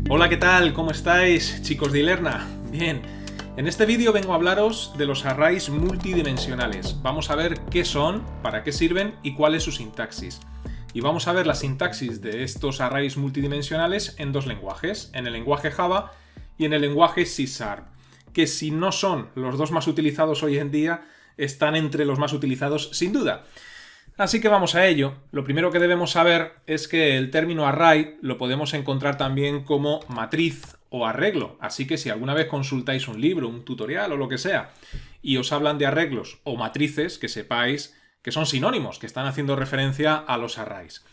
Hola, ¿qué tal? ¿Cómo estáis, chicos de Ilerna? Bien, en este vídeo vengo a hablaros de los arrays multidimensionales. Vamos a ver qué son, para qué sirven y cuál es su sintaxis. Y vamos a ver la sintaxis de estos arrays multidimensionales en dos lenguajes, en el lenguaje Java y en el lenguaje C#, que si no son los dos más utilizados hoy en día, están entre los más utilizados sin duda. Así que vamos a ello. Lo primero que debemos saber es que el término array lo podemos encontrar también como matriz o arreglo. Así que si alguna vez consultáis un libro, un tutorial o lo que sea, y os hablan de arreglos o matrices, que sepáis que son sinónimos, que están haciendo referencia a los arrays.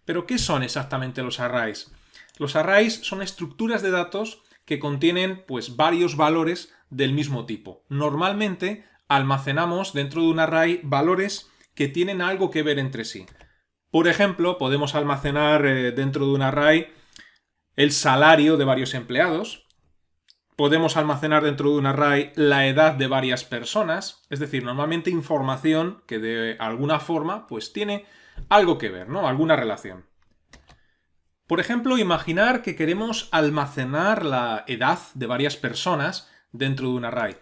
Pero ¿qué son exactamente los arrays? Los arrays son estructuras de datos que contienen varios valores del mismo tipo. Normalmente almacenamos dentro de un array valores que tienen algo que ver entre sí. Por ejemplo, podemos almacenar dentro de un array el salario de varios empleados. Podemos almacenar dentro de un array la edad de varias personas. Es decir, normalmente información que de alguna forma tiene algo que ver, ¿no? Alguna relación. Por ejemplo, imaginar que queremos almacenar la edad de varias personas dentro de un array.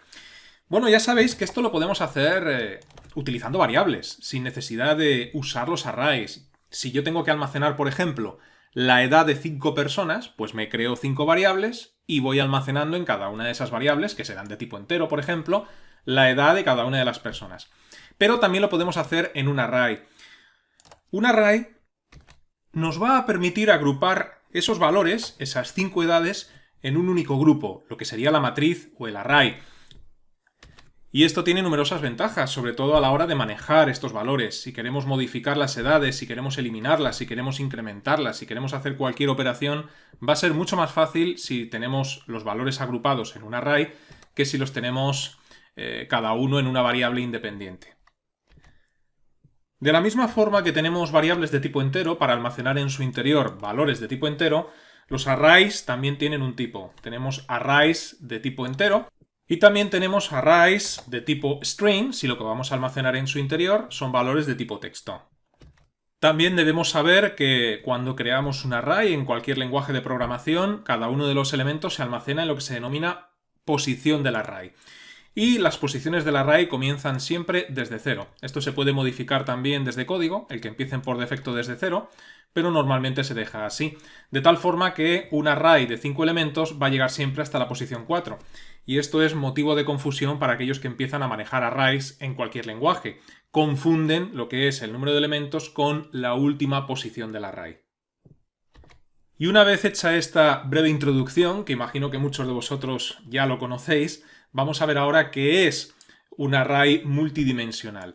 Bueno, ya sabéis que esto lo podemos hacer utilizando variables, sin necesidad de usar los arrays. Si yo tengo que almacenar, por ejemplo, la edad de 5 personas, pues me creo 5 variables y voy almacenando en cada una de esas variables, que serán de tipo entero, por ejemplo, la edad de cada una de las personas. Pero también lo podemos hacer en un array. Un array nos va a permitir agrupar esos valores, esas 5 edades, en un único grupo, lo que sería la matriz o el array. Y esto tiene numerosas ventajas, sobre todo a la hora de manejar estos valores. Si queremos modificar las edades, si queremos eliminarlas, si queremos incrementarlas, si queremos hacer cualquier operación, va a ser mucho más fácil si tenemos los valores agrupados en un array que si los tenemos cada uno en una variable independiente. De la misma forma que tenemos variables de tipo entero para almacenar en su interior valores de tipo entero, los arrays también tienen un tipo. Tenemos arrays de tipo entero. Y también tenemos arrays de tipo string, si lo que vamos a almacenar en su interior son valores de tipo texto. También debemos saber que cuando creamos un array en cualquier lenguaje de programación, cada uno de los elementos se almacena en lo que se denomina posición del array. Y las posiciones del array comienzan siempre desde cero. Esto se puede modificar también desde código, el que empiecen por defecto desde cero, pero normalmente se deja así. De tal forma que un array de 5 elementos va a llegar siempre hasta la posición 4. Y esto es motivo de confusión para aquellos que empiezan a manejar arrays en cualquier lenguaje. Confunden lo que es el número de elementos con la última posición del array. Y una vez hecha esta breve introducción, que imagino que muchos de vosotros ya lo conocéis, vamos a ver ahora qué es un array multidimensional.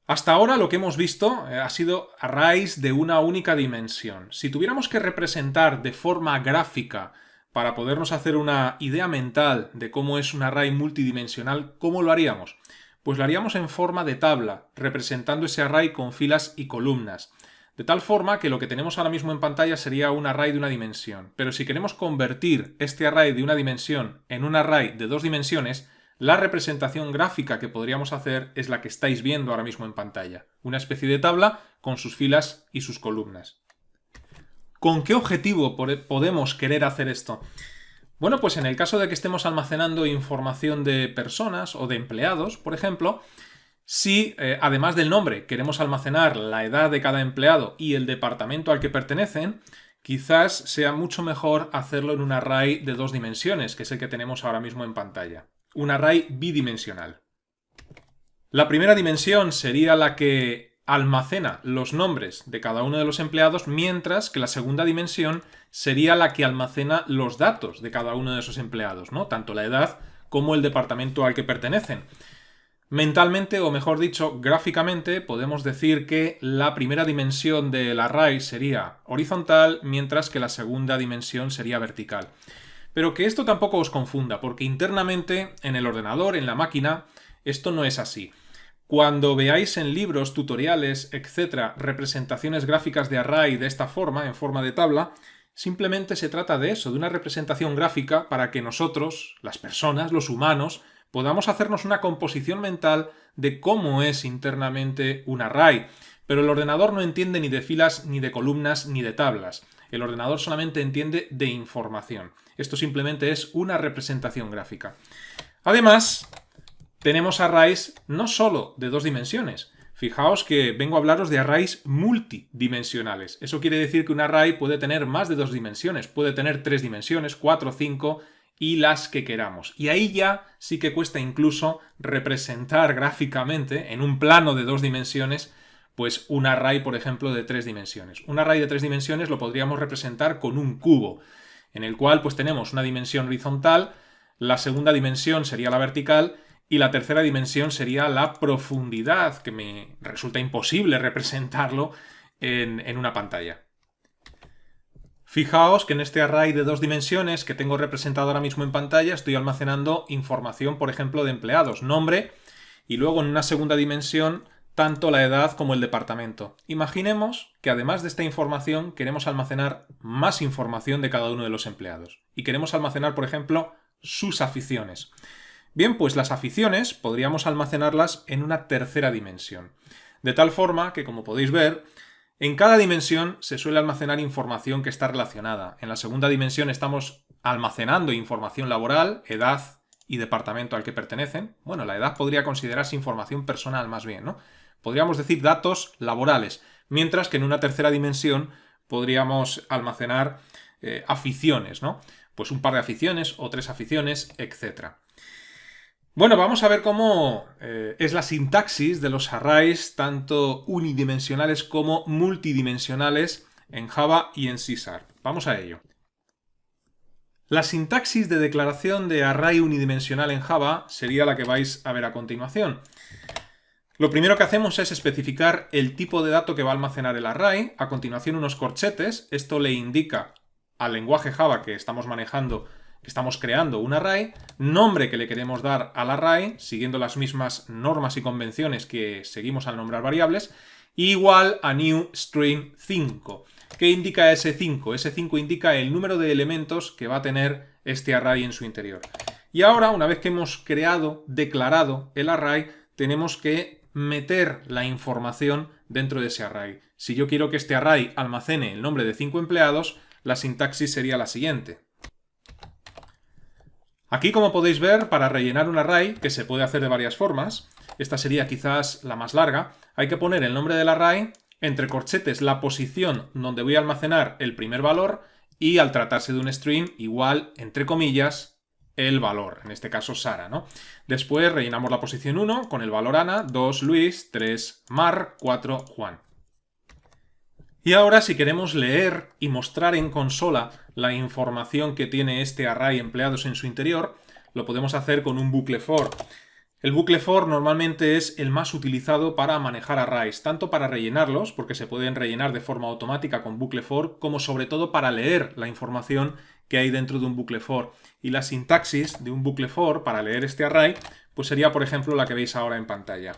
Hasta ahora lo que hemos visto ha sido arrays de una única dimensión. Si tuviéramos que representar de forma gráfica para podernos hacer una idea mental de cómo es un array multidimensional, ¿cómo lo haríamos? Pues lo haríamos en forma de tabla, representando ese array con filas y columnas. De tal forma que lo que tenemos ahora mismo en pantalla sería un array de una dimensión. Pero si queremos convertir este array de una dimensión en un array de 2 dimensiones, la representación gráfica que podríamos hacer es la que estáis viendo ahora mismo en pantalla. Una especie de tabla con sus filas y sus columnas. ¿Con qué objetivo podemos querer hacer esto? Bueno, pues en el caso de que estemos almacenando información de personas o de empleados, por ejemplo, si además del nombre queremos almacenar la edad de cada empleado y el departamento al que pertenecen, quizás sea mucho mejor hacerlo en un array de 2 dimensiones, que es el que tenemos ahora mismo en pantalla. Un array bidimensional. La primera dimensión sería la que almacena los nombres de cada uno de los empleados, mientras que la segunda dimensión sería la que almacena los datos de cada uno de esos empleados, ¿no? Tanto la edad como el departamento al que pertenecen. Mentalmente, o mejor dicho, gráficamente, podemos decir que la primera dimensión del array sería horizontal, mientras que la segunda dimensión sería vertical. Pero que esto tampoco os confunda, porque internamente, en el ordenador, en la máquina, esto no es así. Cuando veáis en libros, tutoriales, etc., representaciones gráficas de array de esta forma, en forma de tabla, simplemente se trata de eso, de una representación gráfica para que nosotros, las personas, los humanos, podamos hacernos una composición mental de cómo es internamente un array. Pero el ordenador no entiende ni de filas, ni de columnas, ni de tablas. El ordenador solamente entiende de información. Esto simplemente es una representación gráfica. Además, tenemos arrays no solo de 2 dimensiones. Fijaos que vengo a hablaros de arrays multidimensionales. Eso quiere decir que un array puede tener más de 2 dimensiones, puede tener 3 dimensiones, 4, 5 y las que queramos. Y ahí ya sí que cuesta incluso representar gráficamente en un plano de 2 dimensiones pues un array, por ejemplo, de 3 dimensiones. Un array de 3 dimensiones lo podríamos representar con un cubo, en el cual pues tenemos una dimensión horizontal, la segunda dimensión sería la vertical y la tercera dimensión sería la profundidad, que me resulta imposible representarlo en una pantalla. Fijaos que en este array de 2 dimensiones que tengo representado ahora mismo en pantalla estoy almacenando información, por ejemplo, de empleados, nombre, y luego en una segunda dimensión tanto la edad como el departamento. Imaginemos que además de esta información queremos almacenar más información de cada uno de los empleados. Y queremos almacenar, por ejemplo, sus aficiones. Bien, pues las aficiones podríamos almacenarlas en una tercera dimensión. De tal forma que, como podéis ver, en cada dimensión se suele almacenar información que está relacionada. En la segunda dimensión estamos almacenando información laboral, edad y departamento al que pertenecen. Bueno, la edad podría considerarse información personal más bien, ¿no? Podríamos decir datos laborales, mientras que en una tercera dimensión podríamos almacenar aficiones, ¿no? Pues un par de aficiones o 3 aficiones, etc. Bueno, vamos a ver cómo es la sintaxis de los arrays, tanto unidimensionales como multidimensionales, en Java y en C#. Vamos a ello. La sintaxis de declaración de array unidimensional en Java sería la que vais a ver a continuación. Lo primero que hacemos es especificar el tipo de dato que va a almacenar el array, a continuación unos corchetes. Esto le indica al lenguaje Java que estamos manejando, que estamos creando un array, nombre que le queremos dar al array, siguiendo las mismas normas y convenciones que seguimos al nombrar variables, igual a new string 5. ¿Qué indica ese 5? Ese 5 indica el número de elementos que va a tener este array en su interior. Y ahora, una vez que hemos creado, declarado el array, tenemos que meter la información dentro de ese array. Si yo quiero que este array almacene el nombre de 5 empleados, la sintaxis sería la siguiente. Aquí, como podéis ver, para rellenar un array, que se puede hacer de varias formas, esta sería quizás la más larga, hay que poner el nombre del array, entre corchetes la posición donde voy a almacenar el primer valor y, al tratarse de un string, igual, entre comillas, el valor, en este caso Sara, ¿no? Después rellenamos la posición 1 con el valor Ana, 2 Luis, 3 Mar, 4 Juan. Y ahora, si queremos leer y mostrar en consola la información que tiene este array empleados en su interior, lo podemos hacer con un bucle for. El bucle for normalmente es el más utilizado para manejar arrays, tanto para rellenarlos, porque se pueden rellenar de forma automática con bucle for, como sobre todo para leer la información que hay dentro de un bucle for. Y la sintaxis de un bucle for para leer este array pues sería, por ejemplo, la que veis ahora en pantalla.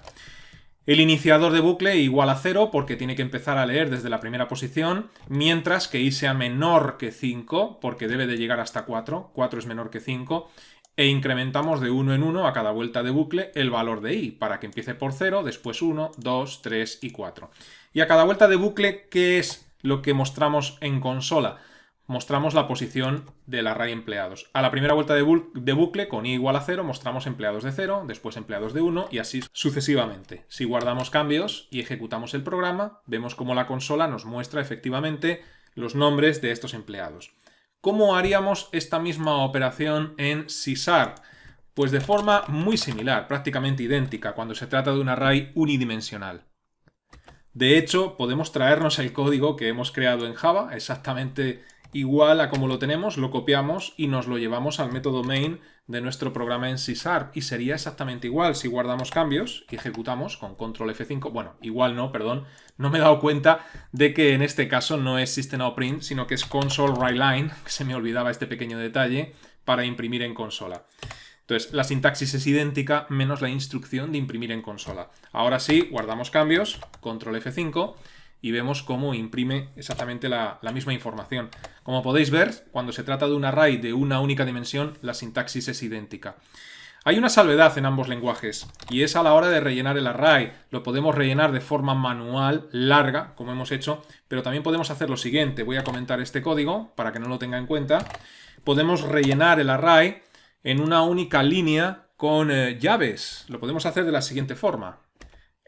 El iniciador de bucle igual a 0 porque tiene que empezar a leer desde la primera posición, mientras que i sea menor que 5 porque debe de llegar hasta 4, 4 es menor que 5, e incrementamos de 1 en 1 a cada vuelta de bucle el valor de i, para que empiece por 0, después 1, 2, 3 y 4. Y a cada vuelta de bucle, ¿qué es lo que mostramos en consola? Mostramos la posición del array empleados. A la primera vuelta de bucle, con i igual a 0, mostramos empleados de 0, después empleados de 1 y así sucesivamente. Si guardamos cambios y ejecutamos el programa, vemos cómo la consola nos muestra efectivamente los nombres de estos empleados. ¿Cómo haríamos esta misma operación en C#? Pues de forma muy similar, prácticamente idéntica, cuando se trata de un array unidimensional. De hecho, podemos traernos el código que hemos creado en Java, exactamente igual a como lo tenemos, lo copiamos y nos lo llevamos al método main de nuestro programa en C#, y sería exactamente igual si guardamos cambios y ejecutamos con control F5. Bueno, igual no, perdón, no me he dado cuenta de que en este caso no es system.out.print, sino que es console.writeLine, que se me olvidaba este pequeño detalle, para imprimir en consola. Entonces, la sintaxis es idéntica, menos la instrucción de imprimir en consola. Ahora sí, guardamos cambios, control F5, y vemos cómo imprime exactamente la misma información. Como podéis ver, cuando se trata de un array de una única dimensión, la sintaxis es idéntica. Hay una salvedad en ambos lenguajes, y es a la hora de rellenar el array. Lo podemos rellenar de forma manual, larga, como hemos hecho, pero también podemos hacer lo siguiente. Voy a comentar este código para que no lo tenga en cuenta. Podemos rellenar el array en una única línea con llaves. Lo podemos hacer de la siguiente forma.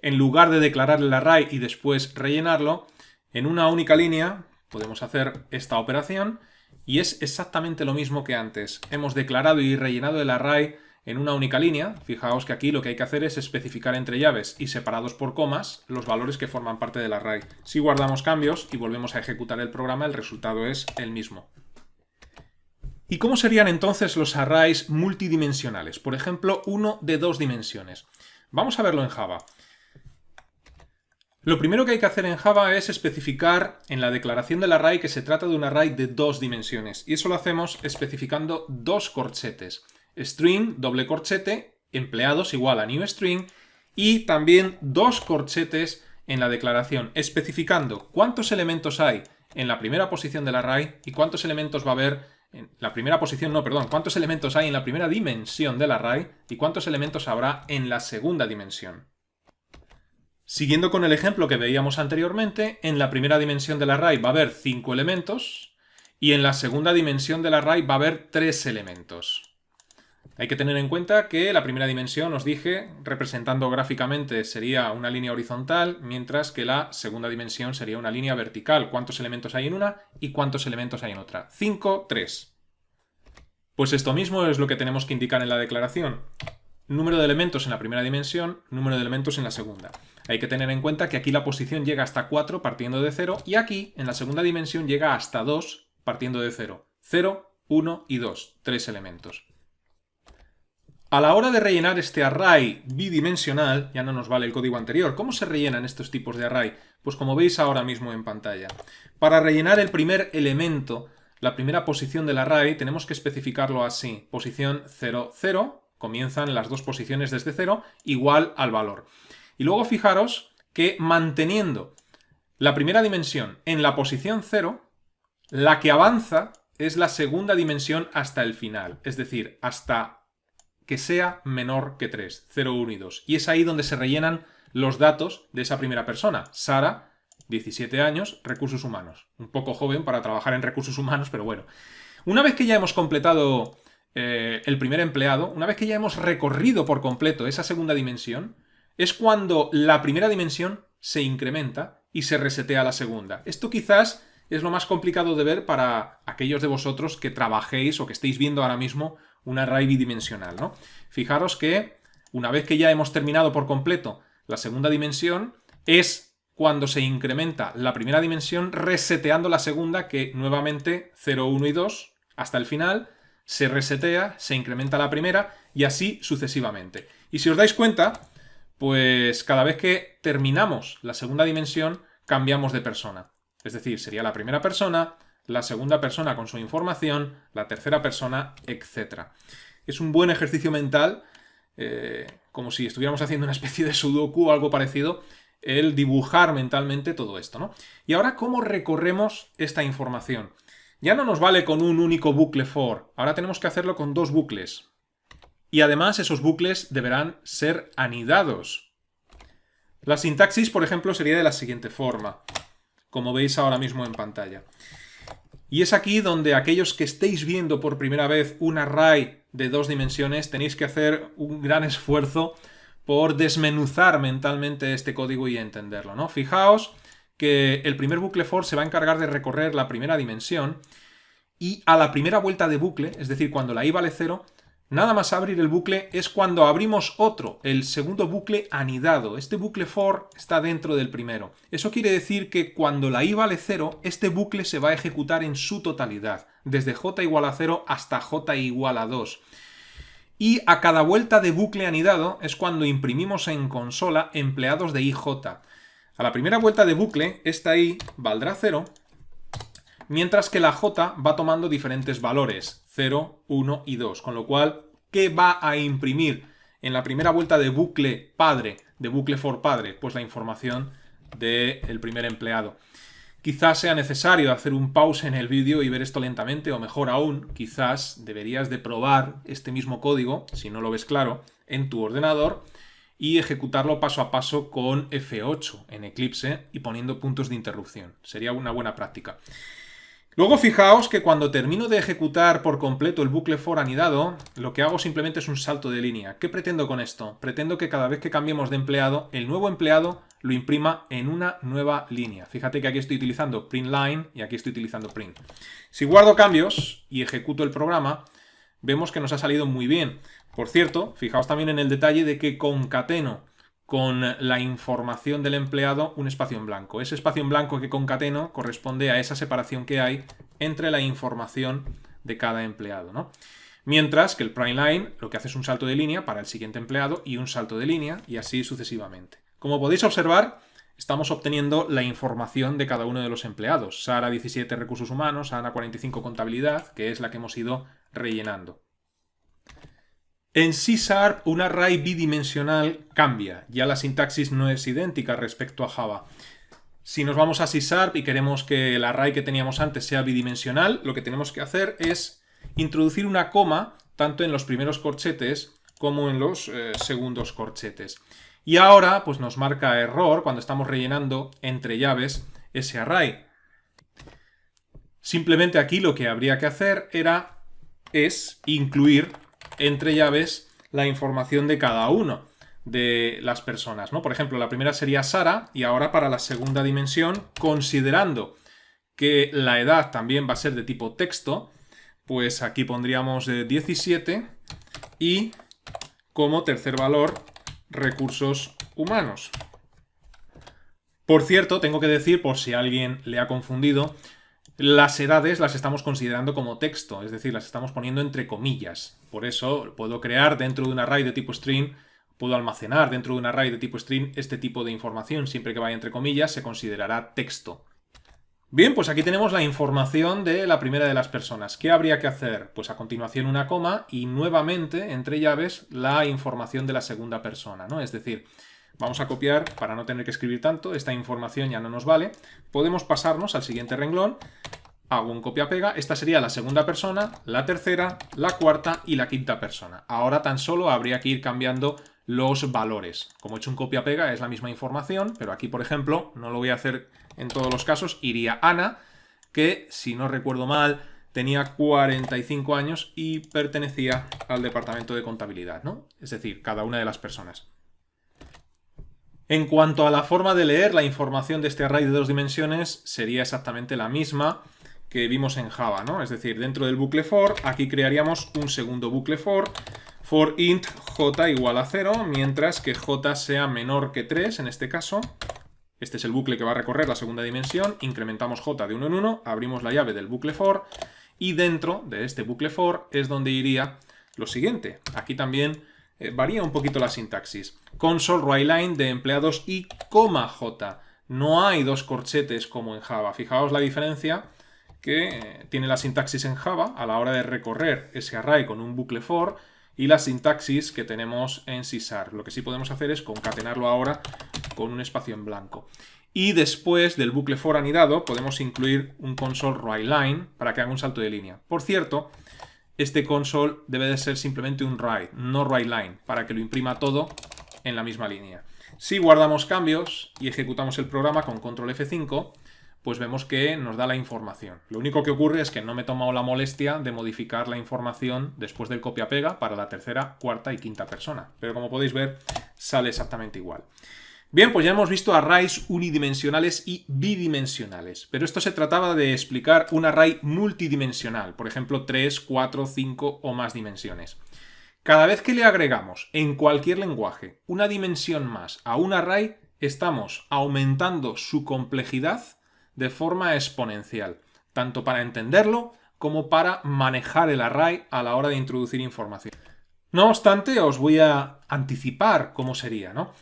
En lugar de declarar el array y después rellenarlo, en una única línea podemos hacer esta operación y es exactamente lo mismo que antes. Hemos declarado y rellenado el array en una única línea. Fijaos que aquí lo que hay que hacer es especificar entre llaves y separados por comas los valores que forman parte del array. Si guardamos cambios y volvemos a ejecutar el programa, el resultado es el mismo. ¿Y cómo serían entonces los arrays multidimensionales? Por ejemplo, uno de 2 dimensiones. Vamos a verlo en Java. Lo primero que hay que hacer en Java es especificar en la declaración del array que se trata de un array de 2 dimensiones. Y eso lo hacemos especificando 2 corchetes. String, doble corchete, empleados igual a newString, y también 2 corchetes en la declaración, especificando cuántos elementos hay en la primera posición del array y cuántos elementos va a haber en la primera posición, cuántos elementos hay en la primera dimensión del array y cuántos elementos habrá en la segunda dimensión. Siguiendo con el ejemplo que veíamos anteriormente, en la primera dimensión del array va a haber 5 elementos y en la segunda dimensión del array va a haber 3 elementos. Hay que tener en cuenta que la primera dimensión, os dije, representando gráficamente sería una línea horizontal, mientras que la segunda dimensión sería una línea vertical. ¿Cuántos elementos hay en una y cuántos elementos hay en otra? 5, 3. Pues esto mismo es lo que tenemos que indicar en la declaración. Número de elementos en la primera dimensión, número de elementos en la segunda. Hay que tener en cuenta que aquí la posición llega hasta 4 partiendo de 0 y aquí en la segunda dimensión llega hasta 2 partiendo de 0. 0, 1 y 2, 3 elementos. A la hora de rellenar este array bidimensional, ya no nos vale el código anterior. ¿Cómo se rellenan estos tipos de array? Pues como veis ahora mismo en pantalla. Para rellenar el primer elemento, la primera posición del array, tenemos que especificarlo así. Posición 0, 0, comienzan las 2 posiciones desde 0, igual al valor. Y luego fijaros que manteniendo la primera dimensión en la posición 0, la que avanza es la segunda dimensión hasta el final, es decir, hasta que sea menor que 3, 0, 1 y 2. Y es ahí donde se rellenan los datos de esa primera persona. Sara, 17 años, recursos humanos. Un poco joven para trabajar en recursos humanos, pero bueno. Una vez que ya hemos completado el primer empleado, una vez que ya hemos recorrido por completo esa segunda dimensión, es cuando la primera dimensión se incrementa y se resetea la segunda. Esto quizás es lo más complicado de ver para aquellos de vosotros que trabajéis o que estéis viendo ahora mismo un array bidimensional, ¿no? Fijaros que una vez que ya hemos terminado por completo la segunda dimensión, es cuando se incrementa la primera dimensión reseteando la segunda, que nuevamente 0, 1 y 2 hasta el final se resetea, se incrementa la primera y así sucesivamente. Y si os dais cuenta, pues cada vez que terminamos la segunda dimensión cambiamos de persona. Es decir, sería la primera persona, la segunda persona con su información, la tercera persona, etc. Es un buen ejercicio mental, como si estuviéramos haciendo una especie de sudoku o algo parecido, el dibujar mentalmente todo esto, ¿no? Y ahora, ¿cómo recorremos esta información? Ya no nos vale con un único bucle for, ahora tenemos que hacerlo con 2 bucles. Y además esos bucles deberán ser anidados. La sintaxis, por ejemplo, sería de la siguiente forma, como veis ahora mismo en pantalla. Y es aquí donde aquellos que estéis viendo por primera vez un array de 2 dimensiones tenéis que hacer un gran esfuerzo por desmenuzar mentalmente este código y entenderlo, ¿no? Fijaos que el primer bucle for se va a encargar de recorrer la primera dimensión y a la primera vuelta de bucle, es decir, cuando la i vale 0, nada más abrir el bucle es cuando abrimos otro, el segundo bucle anidado. Este bucle for está dentro del primero. Eso quiere decir que cuando la i vale 0, este bucle se va a ejecutar en su totalidad, desde j igual a 0 hasta j igual a 2. Y a cada vuelta de bucle anidado es cuando imprimimos en consola empleados de ij. A la primera vuelta de bucle, esta i valdrá 0, mientras que la j va tomando diferentes valores, 0, 1 y 2. Con lo cual, ¿qué va a imprimir en la primera vuelta de bucle padre, de bucle for padre? Pues la información del primer empleado. Quizás sea necesario hacer un pause en el vídeo y ver esto lentamente, o mejor aún, quizás deberías de probar este mismo código, si no lo ves claro, en tu ordenador y ejecutarlo paso a paso con F8 en Eclipse y poniendo puntos de interrupción. Sería una buena práctica. Luego fijaos que cuando termino de ejecutar por completo el bucle for anidado, lo que hago simplemente es un salto de línea. ¿Qué pretendo con esto? Pretendo que cada vez que cambiemos de empleado, el nuevo empleado lo imprima en una nueva línea. Fíjate que aquí estoy utilizando print line y aquí estoy utilizando print. Si guardo cambios y ejecuto el programa, vemos que nos ha salido muy bien. Por cierto, fijaos también en el detalle de que concateno con la información del empleado un espacio en blanco. Ese espacio en blanco que concateno corresponde a esa separación que hay entre la información de cada empleado, ¿no? Mientras que el print line lo que hace es un salto de línea para el siguiente empleado y un salto de línea y así sucesivamente. Como podéis observar, estamos obteniendo la información de cada uno de los empleados. Sara 17 recursos humanos, Ana 45 contabilidad, que es la que hemos ido rellenando. En C#, un array bidimensional cambia. Ya la sintaxis no es idéntica respecto a Java. Si nos vamos a C# y queremos que el array que teníamos antes sea bidimensional, lo que tenemos que hacer es introducir una coma tanto en los primeros corchetes como en los segundos corchetes. Y ahora pues nos marca error cuando estamos rellenando entre llaves ese array. Simplemente aquí lo que habría que hacer es incluir entre llaves la información de cada uno de las personas, ¿no? Por ejemplo, la primera sería Sara y ahora para la segunda dimensión, considerando que la edad también va a ser de tipo texto, pues aquí pondríamos 17 y como tercer valor recursos humanos. Por cierto, tengo que decir, por si alguien le ha confundido, las edades las estamos considerando como texto, es decir, las estamos poniendo entre comillas. Por eso puedo crear dentro de un array de tipo string, puedo almacenar dentro de un array de tipo string este tipo de información. Siempre que vaya entre comillas se considerará texto. Bien, pues aquí tenemos la información de la primera de las personas. ¿Qué habría que hacer? Pues a continuación una coma y nuevamente entre llaves la información de la segunda persona, ¿no? Es decir, vamos a copiar, para no tener que escribir tanto, esta información ya no nos vale. Podemos pasarnos al siguiente renglón, hago un copia-pega, esta sería la segunda persona, la tercera, la cuarta y la quinta persona. Ahora tan solo habría que ir cambiando los valores. Como he hecho un copia-pega es la misma información, pero aquí por ejemplo, no lo voy a hacer en todos los casos, iría Ana, que si no recuerdo mal, tenía 45 años y pertenecía al departamento de contabilidad, ¿no? Es decir, cada una de las personas. En cuanto a la forma de leer la información de este array de 2 dimensiones, sería exactamente la misma que vimos en Java, ¿no? Es decir, dentro del bucle for, aquí crearíamos un segundo bucle for int j igual a 0, mientras que j sea menor que 3 en este caso. Este es el bucle que va a recorrer la segunda dimensión, incrementamos j de 1 en 1, abrimos la llave del bucle for y dentro de este bucle for es donde iría lo siguiente. Aquí también varía un poquito la sintaxis. Console writeLine de empleados y coma j. No hay dos corchetes como en Java. Fijaos la diferencia que tiene la sintaxis en Java a la hora de recorrer ese array con un bucle for y la sintaxis que tenemos en C#. Lo que sí podemos hacer es concatenarlo ahora con un espacio en blanco. Y después del bucle for anidado podemos incluir un console writeLine para que haga un salto de línea. Por cierto, este console debe de ser simplemente un write, no writeLine, para que lo imprima todo en la misma línea. Si guardamos cambios y ejecutamos el programa con control F5, pues vemos que nos da la información. Lo único que ocurre es que no me he tomado la molestia de modificar la información después del copia-pega para la tercera, cuarta y quinta persona. Pero como podéis ver, sale exactamente igual. Bien, pues ya hemos visto arrays unidimensionales y bidimensionales, pero esto se trataba de explicar un array multidimensional, por ejemplo 3, 4, 5 o más dimensiones. Cada vez que le agregamos en cualquier lenguaje una dimensión más a un array, estamos aumentando su complejidad de forma exponencial, tanto para entenderlo como para manejar el array a la hora de introducir información. No obstante, os voy a anticipar cómo sería, ¿no?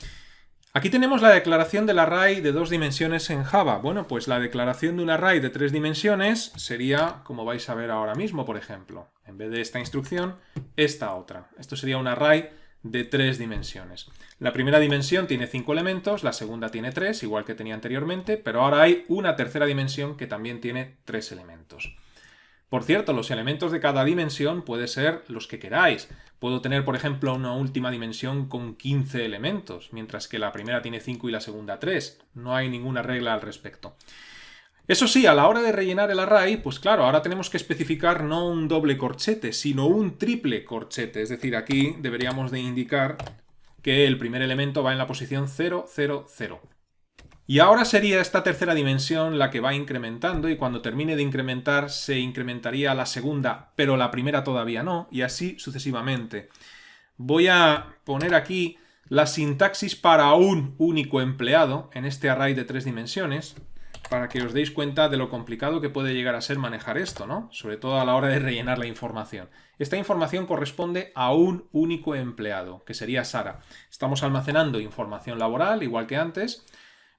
Aquí tenemos la declaración del array de 2 dimensiones en Java. Bueno, pues la declaración de un array de 3 dimensiones sería, como vais a ver ahora mismo, por ejemplo. En vez de esta instrucción, esta otra. Esto sería un array de 3 dimensiones. La primera dimensión tiene 5 elementos, la segunda tiene 3, igual que tenía anteriormente, pero ahora hay una tercera dimensión que también tiene 3 elementos. Por cierto, los elementos de cada dimensión pueden ser los que queráis. Puedo tener, por ejemplo, una última dimensión con 15 elementos, mientras que la primera tiene 5 y la segunda 3. No hay ninguna regla al respecto. Eso sí, a la hora de rellenar el array, pues claro, ahora tenemos que especificar no un doble corchete, sino un triple corchete. Es decir, aquí deberíamos de indicar que el primer elemento va en la posición 0, 0, 0. Y ahora sería esta tercera dimensión la que va incrementando, y cuando termine de incrementar se incrementaría la segunda, pero la primera todavía no, y así sucesivamente. Voy a poner aquí la sintaxis para un único empleado en este array de 3 dimensiones, para que os deis cuenta de lo complicado que puede llegar a ser manejar esto, ¿no? Sobre todo a la hora de rellenar la información. Esta información corresponde a un único empleado, que sería Sara. Estamos almacenando información laboral, igual que antes,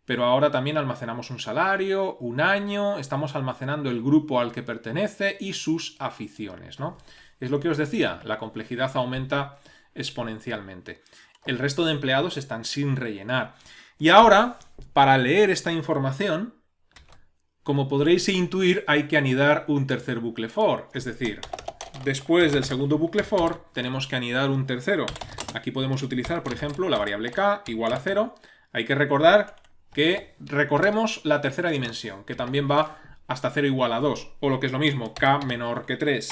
pero ahora también almacenamos un salario, un año, estamos almacenando el grupo al que pertenece y sus aficiones, ¿no? Es lo que os decía, la complejidad aumenta exponencialmente. El resto de empleados están sin rellenar. Y ahora, para leer esta información, como podréis intuir, hay que anidar un tercer bucle for, es decir, después del segundo bucle for tenemos que anidar un tercero. Aquí podemos utilizar, por ejemplo, la variable k igual a 0. Hay que recordar que recorremos la tercera dimensión, que también va hasta 0 igual a 2, o lo que es lo mismo, k menor que 3.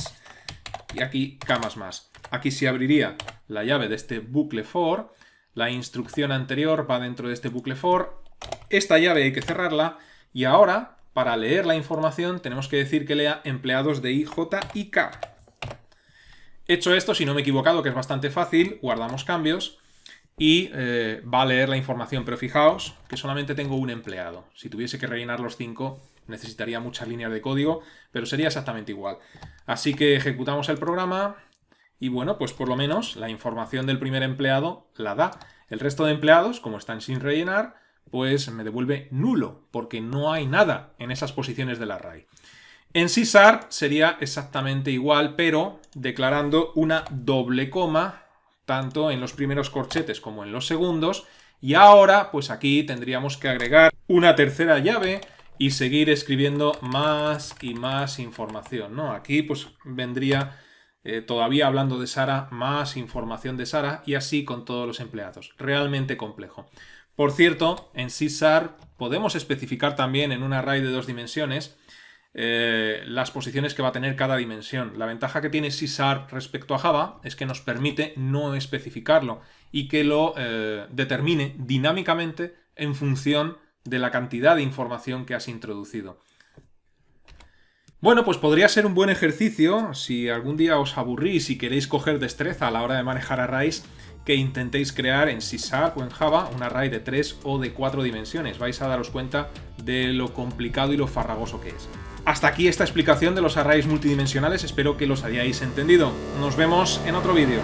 Y aquí k más más. Aquí se abriría la llave de este bucle for, la instrucción anterior va dentro de este bucle for, esta llave hay que cerrarla, y ahora, para leer la información, tenemos que decir que lea empleados de I, J y K. Hecho esto, si no me he equivocado, que es bastante fácil, guardamos cambios, y va a leer la información, pero fijaos que solamente tengo un empleado. Si tuviese que rellenar los 5 necesitaría muchas líneas de código, pero sería exactamente igual. Así que ejecutamos el programa y bueno, pues por lo menos la información del primer empleado la da. El resto de empleados, como están sin rellenar, pues me devuelve nulo, porque no hay nada en esas posiciones del array. En Csar sería exactamente igual, pero declarando una doble coma tanto en los primeros corchetes como en los segundos, y ahora pues aquí tendríamos que agregar una tercera llave y seguir escribiendo más y más información, ¿no? Aquí pues vendría, todavía hablando de Sara, más información de Sara, y así con todos los empleados. Realmente complejo. Por cierto, en Csar podemos especificar también en un array de 2 dimensiones las posiciones que va a tener cada dimensión. La ventaja que tiene Csar respecto a Java es que nos permite no especificarlo y que lo determine dinámicamente en función de la cantidad de información que has introducido. Bueno, pues podría ser un buen ejercicio, si algún día os aburrís y queréis coger destreza a la hora de manejar arrays, que intentéis crear en Csar o en Java un array de 3 o de 4 dimensiones. Vais a daros cuenta de lo complicado y lo farragoso que es. Hasta aquí esta explicación de los arrays multidimensionales, espero que los hayáis entendido. Nos vemos en otro vídeo.